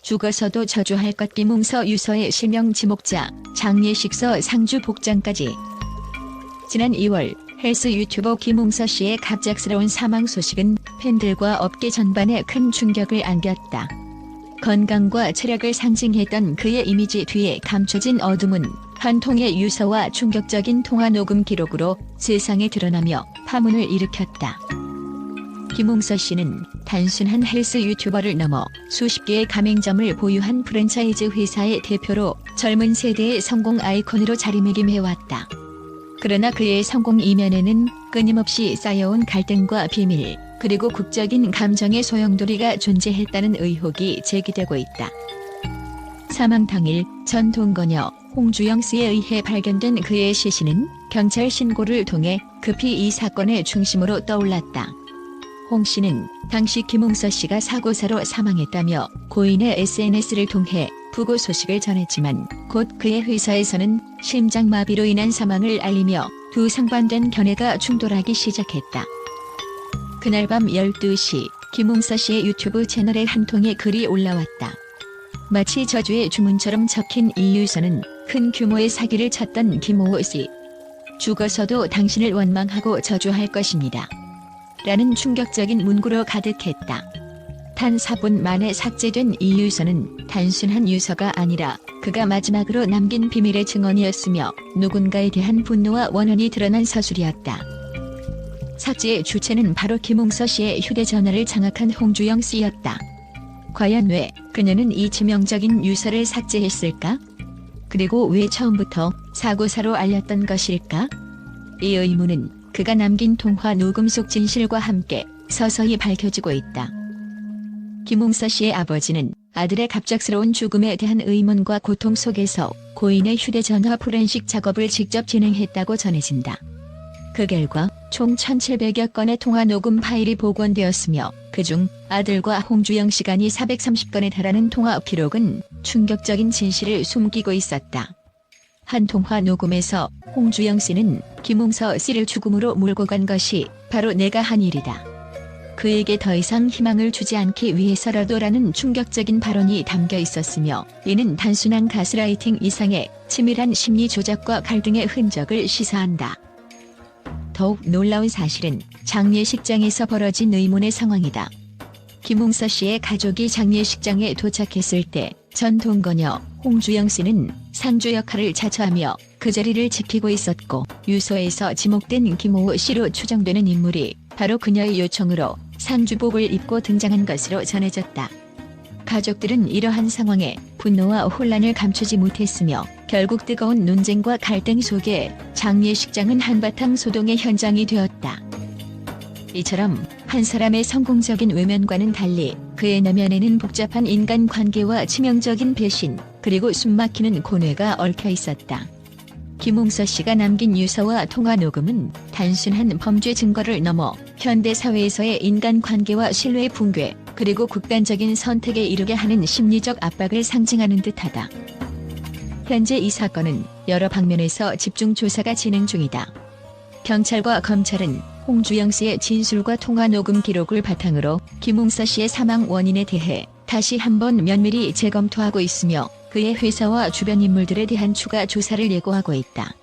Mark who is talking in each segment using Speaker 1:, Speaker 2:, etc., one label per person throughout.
Speaker 1: 죽어서도 저주할 것 김웅서 유서의 실명 지목자, 장례식서 상주 복장까지. 지난 2월 헬스 유튜버 김웅서 씨의 갑작스러운 사망 소식은 팬들과 업계 전반에 큰 충격을 안겼다. 건강과 체력을 상징했던 그의 이미지 뒤에 감춰진 어둠은 한 통의 유서와 충격적인 통화 녹음 기록으로 세상에 드러나며 파문을 일으켰다. 김웅서 씨는 단순한 헬스 유튜버를 넘어 수십 개의 가맹점을 보유한 프랜차이즈 회사의 대표로 젊은 세대의 성공 아이콘으로 자리매김해왔다. 그러나 그의 성공 이면에는 끊임없이 쌓여온 갈등과 비밀, 그리고 극적인 감정의 소용돌이가 존재했다는 의혹이 제기되고 있다. 사망 당일 전 동거녀 홍주영 씨에 의해 발견된 그의 시신은 경찰 신고를 통해 급히 이 사건의 중심으로 떠올랐다. 홍 씨는 당시 김웅서 씨가 사고사로 사망했다며 고인의 SNS를 통해 부고 소식을 전했지만 곧 그의 회사에서는 심장마비로 인한 사망을 알리며 두 상반된 견해가 충돌하기 시작했다. 그날 밤 12시 김웅서 씨의 유튜브 채널에 한 통의 글이 올라왔다. 마치 저주의 주문처럼 적힌 이 유서는 큰 규모의 사기를 쳤던 김호 씨. 죽어서도 당신을 원망하고 저주할 것입니다. 라는 충격적인 문구로 가득했다. 단 4분 만에 삭제된 이 유서는 단순한 유서가 아니라 그가 마지막으로 남긴 비밀의 증언이었으며 누군가에 대한 분노와 원한이 드러난 서술이었다. 삭제의 주체는 바로 김웅서 씨의 휴대전화를 장악한 홍주영 씨였다. 과연 왜 그녀는 이 치명적인 유서를 삭제했을까? 그리고 왜 처음부터 사고사로 알렸던 것일까? 이 의문은 그가 남긴 통화 녹음 속 진실과 함께 서서히 밝혀지고 있다. 김웅서 씨의 아버지는 아들의 갑작스러운 죽음에 대한 의문과 고통 속에서 고인의 휴대전화 포렌식 작업을 직접 진행했다고 전해진다. 그 결과 총 1700여 건의 통화 녹음 파일이 복원되었으며 그중 아들과 홍주영 씨 간이 430건에 달하는 통화 기록은 충격적인 진실을 숨기고 있었다. 한 통화 녹음에서 홍주영 씨는 김웅서 씨를 죽음으로 몰고 간 것이 바로 내가 한 일이다. 그에게 더 이상 희망을 주지 않기 위해서라도라는 충격적인 발언이 담겨 있었으며 이는 단순한 가스라이팅 이상의 치밀한 심리 조작과 갈등의 흔적을 시사한다. 더욱 놀라운 사실은 장례식장에서 벌어진 의문의 상황이다. 김웅서 씨의 가족이 장례식장에 도착했을 때 전 동거녀 홍주영 씨는 상주 역할을 자처하며 그 자리를 지키고 있었고 유서에서 지목된 김호 씨로 추정되는 인물이 바로 그녀의 요청으로 상주복을 입고 등장한 것으로 전해졌다. 가족들은 이러한 상황에 분노와 혼란을 감추지 못했으며 결국 뜨거운 논쟁과 갈등 속에 장례식장은 한바탕 소동의 현장이 되었다. 이처럼 한 사람의 성공적인 외면과는 달리 그의 내면에는 복잡한 인간관계와 치명적인 배신, 그리고 숨막히는 고뇌가 얽혀 있었다. 김웅서 씨가 남긴 유서와 통화 녹음은 단순한 범죄 증거를 넘어 현대 사회에서의 인간관계와 신뢰의 붕괴, 그리고 극단적인 선택에 이르게 하는 심리적 압박을 상징하는 듯하다. 현재 이 사건은 여러 방면에서 집중 조사가 진행 중이다. 경찰과 검찰은 홍주영 씨의 진술과 통화 녹음 기록을 바탕으로 김웅서 씨의 사망 원인에 대해 다시 한번 면밀히 재검토하고 있으며 그의 회사와 주변 인물들에 대한 추가 조사를 예고하고 있다.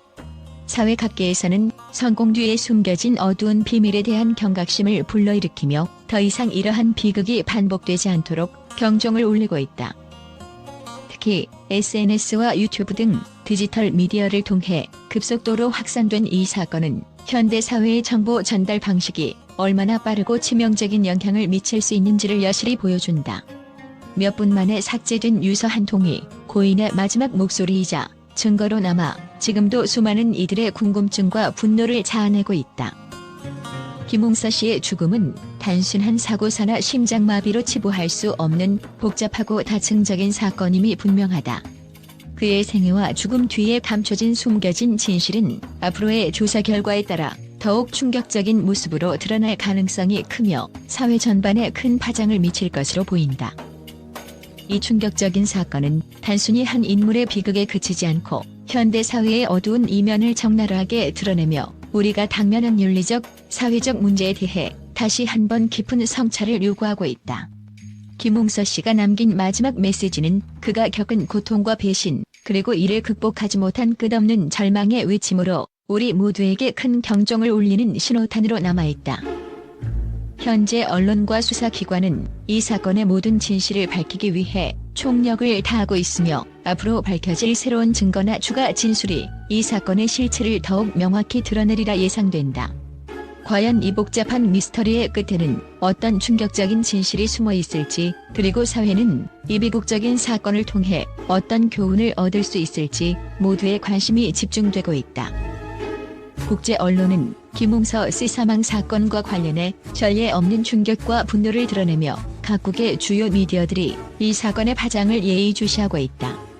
Speaker 1: 사회 각계에서는 성공 뒤에 숨겨진 어두운 비밀에 대한 경각심을 불러일으키며 더 이상 이러한 비극이 반복되지 않도록 경종을 울리고 있다. 특히 SNS와 유튜브 등 디지털 미디어를 통해 급속도로 확산된 이 사건은 현대 사회의 정보 전달 방식이 얼마나 빠르고 치명적인 영향을 미칠 수 있는지를 여실히 보여준다. 몇 분 만에 삭제된 유서 한 통이 고인의 마지막 목소리이자 증거로 남아 지금도 수많은 이들의 궁금증과 분노를 자아내고 있다. 김웅서 씨의 죽음은 단순한 사고사나 심장마비로 치부할 수 없는 복잡하고 다층적인 사건임이 분명하다. 그의 생애와 죽음 뒤에 감춰진 숨겨진 진실은 앞으로의 조사 결과에 따라 더욱 충격적인 모습으로 드러날 가능성이 크며 사회 전반에 큰 파장을 미칠 것으로 보인다. 이 충격적인 사건은 단순히 한 인물의 비극에 그치지 않고 현대 사회의 어두운 이면을 적나라하게 드러내며 우리가 당면한 윤리적, 사회적 문제에 대해 다시 한번 깊은 성찰을 요구하고 있다. 김웅서 씨가 남긴 마지막 메시지는 그가 겪은 고통과 배신, 그리고 이를 극복하지 못한 끝없는 절망의 외침으로 우리 모두에게 큰 경종을 울리는 신호탄으로 남아있다. 현재 언론과 수사기관은 이 사건의 모든 진실을 밝히기 위해 총력을 다하고 있으며 앞으로 밝혀질 새로운 증거나 추가 진술이 이 사건의 실체를 더욱 명확히 드러내리라 예상된다. 과연 이 복잡한 미스터리의 끝에는 어떤 충격적인 진실이 숨어 있을지, 그리고 사회는 이 비극적인 사건을 통해 어떤 교훈을 얻을 수 있을지 모두의 관심이 집중되고 있다. 국제 언론은 김웅서 씨 사망 사건과 관련해 전례 없는 충격과 분노를 드러내며 각국의 주요 미디어들이 이 사건의 파장을 예의주시하고 있다.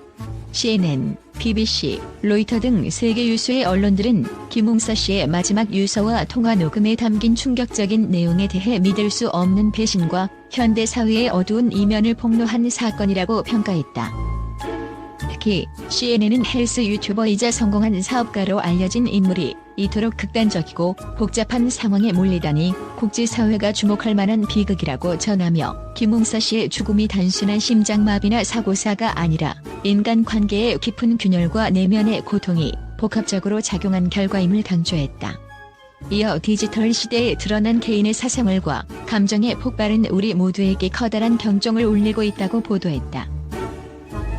Speaker 1: CNN, BBC, 로이터 등 세계 유수의 언론들은 김웅서 씨의 마지막 유서와 통화 녹음에 담긴 충격적인 내용에 대해 믿을 수 없는 배신과 현대 사회의 어두운 이면을 폭로한 사건이라고 평가했다. 특히 CNN은 헬스 유튜버이자 성공한 사업가로 알려진 인물이 이토록 극단적이고 복잡한 상황에 몰리다니 국제사회가 주목할 만한 비극이라고 전하며 김웅서 씨의 죽음이 단순한 심장마비나 사고사가 아니라 인간관계의 깊은 균열과 내면의 고통이 복합적으로 작용한 결과임을 강조했다. 이어 디지털 시대에 드러난 개인의 사생활과 감정의 폭발은 우리 모두에게 커다란 경종을 울리고 있다고 보도했다.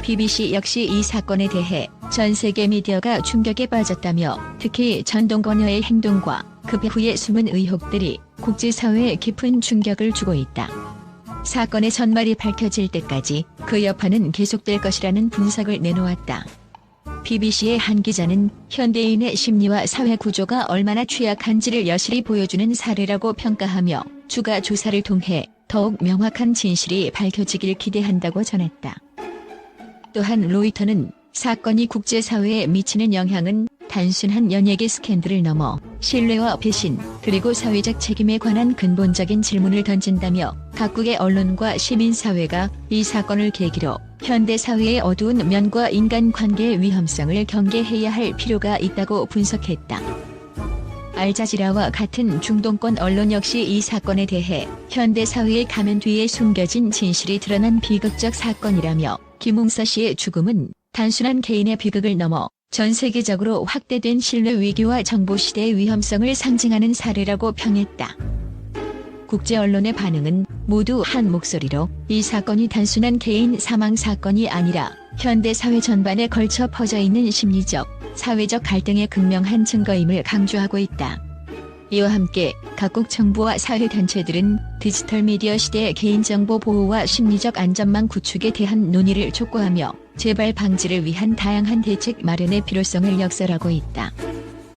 Speaker 1: BBC 역시 이 사건에 대해 전 세계 미디어가 충격에 빠졌다며 특히 전동건녀의 행동과 그 배후의 숨은 의혹들이 국제사회에 깊은 충격을 주고 있다. 사건의 전말이 밝혀질 때까지 그 여파는 계속될 것이라는 분석을 내놓았다. BBC의 한 기자는 현대인의 심리와 사회 구조가 얼마나 취약한지를 여실히 보여주는 사례라고 평가하며 추가 조사를 통해 더욱 명확한 진실이 밝혀지길 기대한다고 전했다. 또한 로이터는 사건이 국제사회에 미치는 영향은 단순한 연예계 스캔들을 넘어 신뢰와 배신, 그리고 사회적 책임에 관한 근본적인 질문을 던진다며 각국의 언론과 시민사회가 이 사건을 계기로 현대사회의 어두운 면과 인간관계의 위험성을 경계해야 할 필요가 있다고 분석했다. 알자지라와 같은 중동권 언론 역시 이 사건에 대해 현대사회의 가면 뒤에 숨겨진 진실이 드러난 비극적 사건이라며 김웅서 씨의 죽음은 단순한 개인의 비극을 넘어 전 세계적으로 확대된 신뢰 위기와 정보 시대의 위험성을 상징하는 사례라고 평했다. 국제 언론의 반응은 모두 한 목소리로 이 사건이 단순한 개인 사망 사건이 아니라 현대 사회 전반에 걸쳐 퍼져 있는 심리적, 사회적 갈등의 극명한 증거임을 강조하고 있다. 이와 함께 각국 정부와 사회단체들은 디지털 미디어 시대의 개인정보 보호와 심리적 안전망 구축에 대한 논의를 촉구하며 재발 방지를 위한 다양한 대책 마련의 필요성을 역설하고 있다.